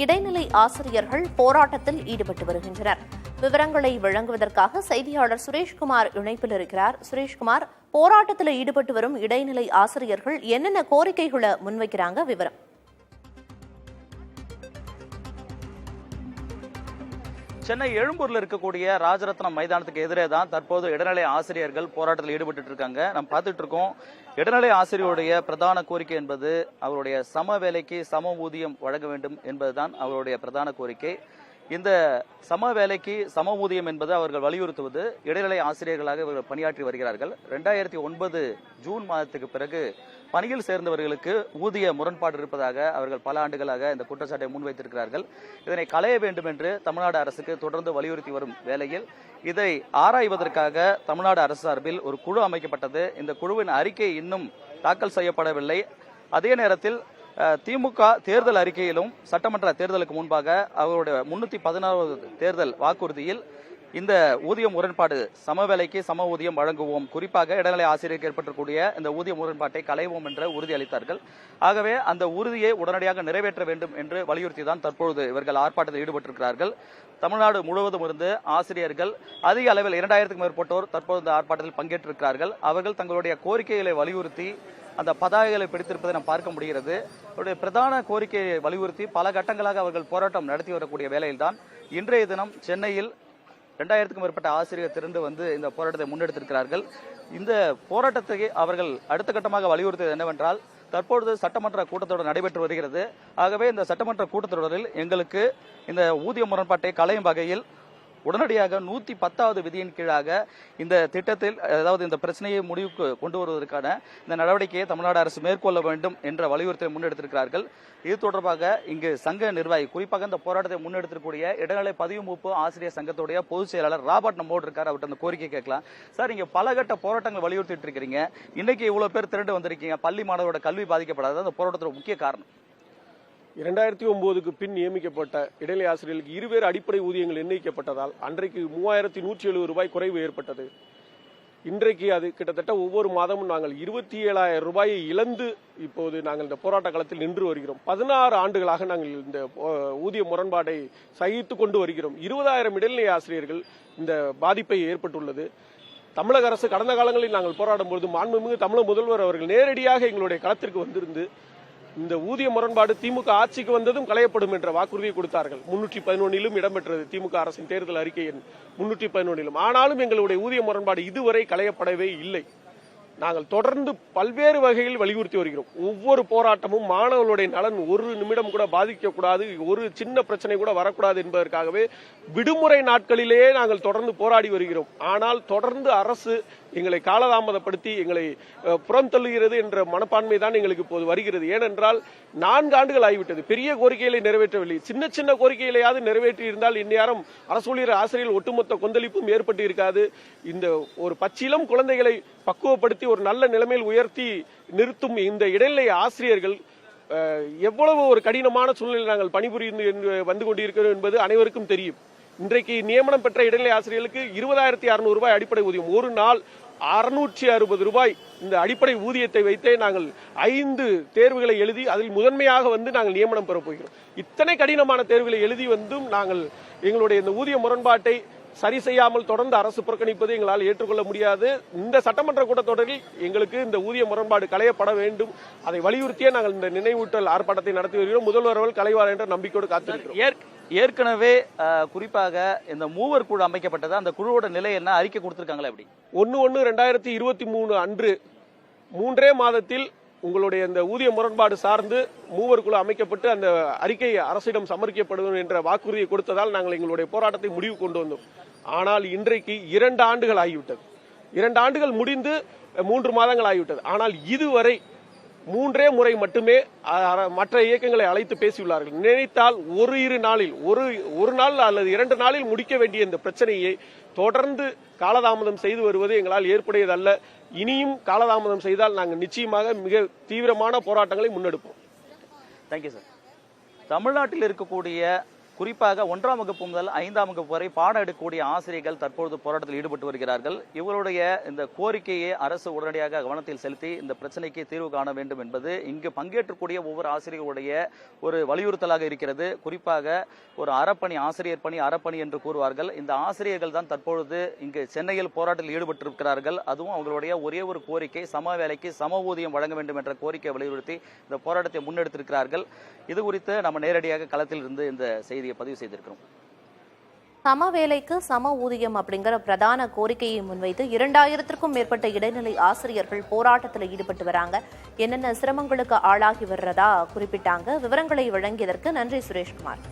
இடைநிலை ஆசிரியர்கள் போராட்டத்தில் ஈடுபட்டு வருகின்றனர். விவரங்களை வழங்குவதற்காக செய்தியாளர் சுரேஷ்குமார் இணைப்பில் இருக்கிறார். சுரேஷ்குமார், போராட்டத்தில் ஈடுபட்டு வரும் இடைநிலை ஆசிரியர்கள் என்னென்ன கோரிக்கைகளை முன்வைக்கிறாங்க? விவரம். சென்னை எழும்பூர்ல இருக்கக்கூடிய ராஜரத்னம் மைதானத்துக்கு எதிரே தான் தற்போது இடைநிலை ஆசிரியர்கள் போராட்டத்தில் ஈடுபட்டு இருக்காங்க. நம்ம பார்த்துட்டு இருக்கோம். இடைநிலை ஆசிரியருடைய பிரதான கோரிக்கை என்பது அவருடைய சம வேலைக்கு சம ஊதியம் வழங்க வேண்டும் என்பதுதான் அவருடைய பிரதான கோரிக்கை. இந்த சம வேலைக்கு சம ஊதியம் என்பது அவர்கள் வலியுறுத்துவது இடைநிலை ஆசிரியர்களாக இவர்கள் பணியாற்றி வருகிறார்கள். 2009 ஜூன் மாதத்துக்கு பிறகு பணியில் சேர்ந்தவர்களுக்கு ஊதிய முரண்பாடு இருப்பதாக அவர்கள் பல ஆண்டுகளாக இந்த குற்றச்சாட்டை முன்வைத்திருக்கிறார்கள். இதனை களைய வேண்டும் என்று தமிழ்நாடு அரசுக்கு தொடர்ந்து வலியுறுத்தி வரும் வேளையில் இதை ஆராய்வதற்காக தமிழ்நாடு அரசு சார்பில் ஒரு குழு அமைக்கப்பட்டது. இந்த குழுவின் அறிக்கை இன்னும் தாக்கல் செய்யப்படவில்லை. அதே நேரத்தில் திமுக தேர்தல் அறிக்கையிலும் சட்டமன்ற தேர்தலுக்கு முன்பாக அவருடைய 316வது தேர்தல் வாக்குறுதியில் இந்த ஊதிய முரண்பாடு சம வேலைக்கு சம ஊதியம் வழங்குவோம், குறிப்பாக இடைநிலை ஆசிரியருக்கு ஏற்பட்டிருக்கூடிய இந்த ஊதிய முரண்பாட்டை களைவோம் என்ற உறுதி அளித்தார்கள். ஆகவே அந்த உறுதியை உடனடியாக நிறைவேற்ற வேண்டும் என்று வலியுறுத்தி தான் தற்பொழுது இவர்கள் ஆர்ப்பாட்டத்தில் ஈடுபட்டிருக்கிறார்கள். தமிழ்நாடு முழுவதும் இருந்து ஆசிரியர்கள் அதிக அளவில் 2000க்கும் மேற்பட்டோர் தற்போது இந்த ஆர்ப்பாட்டத்தில் பங்கேற்றிருக்கிறார்கள். அவர்கள் தங்களுடைய கோரிக்கைகளை வலியுறுத்தி அந்த பதாகைகளை பிடித்திருப்பதை நாம் பார்க்க முடிகிறது. அவருடைய பிரதான கோரிக்கையை வலியுறுத்தி பல கட்டங்களாக அவர்கள் போராட்டம் நடத்தி வரக்கூடிய வேளையில்தான் இன்றைய தினம் சென்னையில் 2000க்கும் மேற்பட்ட ஆசிரியர் திரண்டு வந்து இந்த போராட்டத்தை முன்னெடுத்திருக்கிறார்கள். இந்த போராட்டத்தை அவர்கள் அடுத்த கட்டமாக வலியுறுத்தியது என்னவென்றால், தற்பொழுது சட்டமன்ற கூட்டத்தொடர் நடைபெற்று வருகிறது. ஆகவே இந்த சட்டமன்ற கூட்டத்தொடரில் எங்களுக்கு இந்த ஊதிய முரண்பாட்டை களையும் வகையில் உடனடியாக 110வது விதியின் கீழாக இந்த திட்டத்தில், அதாவது இந்த பிரச்சனையை முடிவுக்கு கொண்டு வருவதற்கான இந்த நடவடிக்கையை தமிழ்நாடு அரசு மேற்கொள்ள வேண்டும் என்ற வலியுறுத்தலை முன்னெடுத்திருக்கிறார்கள். இது தொடர்பாக இங்கு சங்க நிர்வாகி, குறிப்பாக இந்த போராட்டத்தை முன்னெடுத்திருக்கூடிய இடைநிலை பதிவு மூப்பு ஆசிரியர் சங்கத்துடைய பொதுச் செயலாளர் ராபர்ட் நம்மோடு இருக்கார். அவர்கிட்ட அந்த கோரிக்கை கேட்கலாம். சார், இங்க பல கட்ட போராட்டங்கள் வலியுறுத்திட்டு இருக்கிறீங்க. இன்னைக்கு இவ்வளவு பேர் திரண்டு வந்திருக்கீங்க. பள்ளி மாணவரோட கல்வி பாதிக்கப்படாத அந்த போராட்டத்தோட முக்கிய காரணம் 2009க்கு பின் நியமிக்கப்பட்ட இடைநிலை ஆசிரியர்களுக்கு இருவேறு அடிப்படை ஊதியங்கள் நிர்ணயிக்கப்பட்டதால் அன்றைக்கு 3170 ரூபாய் குறைவு ஏற்பட்டது. இன்றைக்கு அது கிட்டத்தட்ட ஒவ்வொரு மாதமும் நாங்கள் 27,000 ரூபாயை இழந்து இப்போது நாங்கள் இந்த போராட்ட களத்தில் நின்று வருகிறோம். 16 ஆண்டுகளாக நாங்கள் இந்த ஊதிய முரண்பாட்டை சகித்து கொண்டு வருகிறோம். 20,000 இடைநிலை ஆசிரியர்கள் இந்த பாதிப்பை ஏற்பட்டுள்ளது. தமிழக அரசு கடந்த காலங்களில் நாங்கள் போராடும் பொழுது மாண்புமிகு தமிழக முதல்வர் அவர்கள் நேரடியாக எங்களுடைய களத்திற்கு வந்திருந்து இந்த ஊதிய முரண்பாடு திமுக ஆட்சிக்கு வந்ததும் களையப்படும் என்ற வாக்குறுதியை கொடுத்தார்கள். 311லும் இடம்பெற்றது திமுக அரசின் தேர்தல் அறிக்கை 311லும். ஆனாலும் எங்களுடைய ஊதிய முரண்பாடு இதுவரை களையப்படவே இல்லை. நாங்கள் தொடர்ந்து பல்வேறு வகையில் வலியுறுத்தி வருகிறோம். ஒவ்வொரு போராட்டமும் மாணவர்களுடைய நலன் ஒரு நிமிடம் கூட பாதிக்கக்கூடாது, ஒரு சின்ன பிரச்சனை கூட வரக்கூடாது என்பதற்காகவே விடுமுறை நாட்களிலேயே நாங்கள் தொடர்ந்து போராடி வருகிறோம். ஆனால் தொடர்ந்து அரசு எங்களை காலதாமதப்படுத்தி எங்களை புறம் தள்ளுகிறது என்ற மனப்பான்மை தான் எங்களுக்கு இப்போது வருகிறது. ஏனென்றால் 4 ஆண்டுகள் ஆகிவிட்டது. பெரிய கோரிக்கைகளை நிறைவேற்றவில்லை. சின்ன சின்ன கோரிக்கைகளையாவது நிறைவேற்றி இருந்தால் இந்நேரம் அரசு ஊழியர் ஆசிரியர்கள் ஒட்டுமொத்த கொந்தளிப்பும் ஏற்பட்டு இருக்காது. இந்த ஒரு பச்சிலம் குழந்தைகளை பக்குவப்படுத்தி ஒரு நல்ல நிலைமையில் உயர்த்தி நிறுத்தும் இந்த இடைநிலை ஆசிரியர்கள் எவ்வளவு ஒரு கடினமான சூழ்நிலை நாங்கள் பணிபுரிந்து வந்து கொண்டிருக்கிறோம் என்பது அனைவருக்கும் தெரியும். இன்றைக்கு நியமனம் பெற்ற இடைநிலை ஆசிரியர்களுக்கு 20,600 ரூபாய் அடிப்படை ஊதியம், ஒரு நாள் 660 ரூபாய். இந்த அடிப்படை ஊதியத்தை வைத்தே நாங்கள் 5 தேர்வுகளை எழுதி அதில் முதன்மையாக வந்து நாங்கள் நியமனம் பெறப் போகிறோம். இத்தனை கடினமான தேர்வுகளை எழுதி வந்தும் நாங்கள் எங்களுடைய இந்த ஊதிய முரண்பாட்டை சரி செய்யாமல் தொடர்ந்து அரசு புறக்கணிப்பது எங்களால் ஏற்றுக்கொள்ள முடியாது. இந்த சட்டமன்ற கூட்டத்தொடரில் எங்களுக்கு இந்த ஊதிய முரண்பாடு களையப்பட வேண்டும். அதை வலியுறுத்தியே நாங்கள் இந்த நினைவூட்டல் ஆர்ப்பாட்டத்தை நடத்தி வருகிறோம். முதல்வர் அவர்கள் களைவார் என்ற நம்பிக்கையோடு காத்திருக்கிறோம். ஏற்கனவே குறிப்பாக இந்த மூவர் குழு அமைக்கப்பட்டது. அந்த குழுவோட நிலை என்ன, அறிக்கை கொடுத்திருக்காங்களா? எப்படி 1/1/2023 அன்று 3 மாதத்தில் உங்களுடைய இந்த ஊதிய முரண்பாடு சார்ந்து மூவர் குழு அமைக்கப்பட்டு அந்த அறிக்கை அரசிடம் சமர்ப்பிக்கப்படும் என்ற வாக்குறுதியை கொடுத்ததால் நாங்கள் எங்களுடைய போராட்டத்தை முடிவு கொண்டு வந்தோம். ஆனால் இன்றைக்கு 2 ஆண்டுகள் ஆகிவிட்டது. 2 ஆண்டுகள் முடிந்து 3 மாதங்கள் ஆகிவிட்டது. ஆனால் இதுவரை 3 முறை மட்டுமே மற்ற இயக்கங்களை அழைத்து பேசியுள்ளார்கள். நினைத்தால் ஒரு நாள் அல்லது 2 நாளில் முடிக்க வேண்டிய இந்த பிரச்சனையை தொடர்ந்து காலதாமதம் செய்து வருவது எங்களால் ஏற்புடையதல்ல. இனியும் காலதாமதம் செய்தால் நாங்கள் நிச்சயமாக மிக தீவிரமான போராட்டங்களை முன்னெடுப்போம். Thank you sir. தமிழ்நாட்டில் இருக்கக்கூடிய குறிப்பாக 1ஆம் வகுப்பு முதல் 5ஆம் வகுப்பு வரை பாடம் எடுக்கக்கூடிய ஆசிரியர்கள் தற்பொழுது போராட்டத்தில் ஈடுபட்டு வருகிறார்கள். இவருடைய இந்த கோரிக்கையை அரசு உடனடியாக கவனத்தில் செலுத்தி இந்த பிரச்சனைக்கு தீர்வு காண வேண்டும் என்பது இங்கு பங்கேற்றக்கூடிய ஒவ்வொரு ஆசிரியர்களுடைய ஒரு வலியுறுத்தலாக இருக்கிறது. குறிப்பாக ஒரு அறப்பணி, ஆசிரியர் பணி அறப்பணி என்று கூறுவார்கள். இந்த ஆசிரியர்கள் தான் தற்பொழுது இங்கு சென்னையில் போராட்டத்தில் ஈடுபட்டிருக்கிறார்கள். அதுவும் அவங்களுடைய ஒரே ஒரு கோரிக்கை, சம வேலைக்கு சம ஊதியம் வழங்க வேண்டும் என்ற கோரிக்கையை வலியுறுத்தி இந்த போராட்டத்தை முன்னெடுத்திருக்கிறார்கள். இது குறித்து நம்ம நேரடியாக களத்தில் இருந்து இந்த செய்தியை பதிவு செய்திருக்கிறோம். சம வேலைக்கு சம ஊதியம் அப்படிங்கிற பிரதான கோரிக்கையை முன்வைத்து 2000க்கும் மேற்பட்ட இடைநிலை ஆசிரியர்கள் போராட்டத்தில் ஈடுபட்டு வராங்க. என்னென்ன சிரமங்களுக்கு ஆளாகி வர்றதா குறிப்பிட்டாங்க. விவரங்களை வழங்கியதற்கு நன்றி சுரேஷ்குமார்.